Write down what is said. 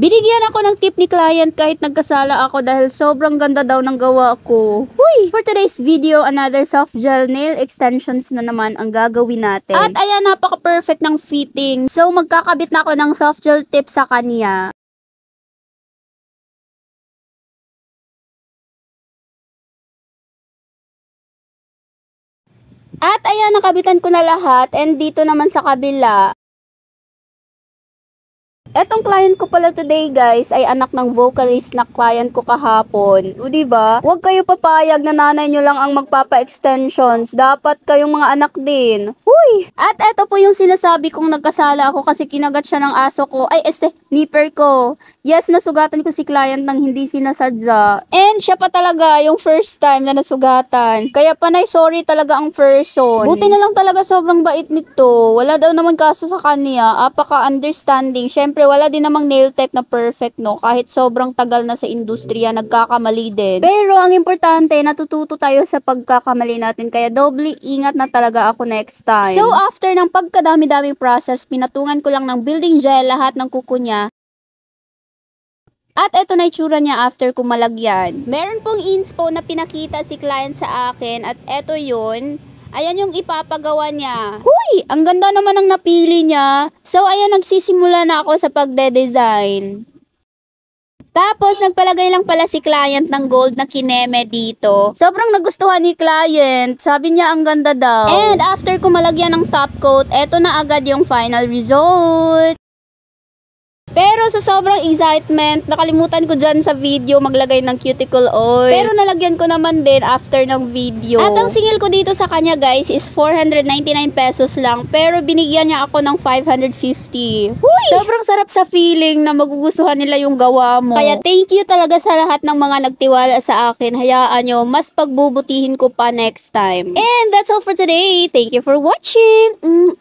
Binigyan ako ng tip ni client kahit nagkasala ako dahil sobrang ganda daw ng gawa ko. Huy! For today's video, another soft gel nail extensions na naman ang gagawin natin. At ayan, napaka-perfect ng fitting. So, magkakabit na ako ng soft gel tip sa kanya. At ayan, nakabitan ko na lahat. And dito naman sa kabila, etong client ko pala today guys ay anak ng vocalist na client ko kahapon. O diba? Huwag kayo papayag na nanay nyo lang ang magpapa-extensions. Dapat kayong mga anak din. Huy! At eto po yung sinasabi kong nagkasala ako kasi kinagat siya ng aso ko. Ay, nipper ko. Yes, nasugatan ko si client nang hindi sinasadya. And siya pa talaga yung first time na nasugatan. Kaya panay sorry talaga ang person. Buti na lang talaga sobrang bait nito. Wala daw naman kaso sa kanya. Apaka-understanding. Syempre, wala din namang nail tech na perfect, no? Kahit sobrang tagal na sa industriya, nagkakamali din. Pero ang importante, natututo tayo sa pagkakamali natin. Kaya doble ingat na talaga ako next time. So, after ng pagkadami-daming process, pinatungan ko lang ng building gel lahat ng kuko niya. At eto na itsura niya after ko malagyan. Meron pong inspo na pinakita si client sa akin at eto yun. Ayan yung ipapagawa niya. Huy! Ang ganda naman ng napili niya. So, ayan, nagsisimula na ako sa pagde-design. Tapos, nagpalagay lang pala si client ng gold na kineme dito. Sobrang nagustuhan ni client. Sabi niya, ang ganda daw. And after ko malagyan ng top coat, eto na agad yung final result. Pero sa sobrang excitement, nakalimutan ko dyan sa video maglagay ng cuticle oil. Pero nalagyan ko naman din after ng video. At ang singil ko dito sa kanya guys is 499 pesos lang. Pero binigyan niya ako ng 550. Huy! Sobrang sarap sa feeling na magugustuhan nila yung gawa mo. Kaya thank you talaga sa lahat ng mga nagtiwala sa akin. Hayaan nyo, mas pagbubutihin ko pa next time. And that's all for today. Thank you for watching.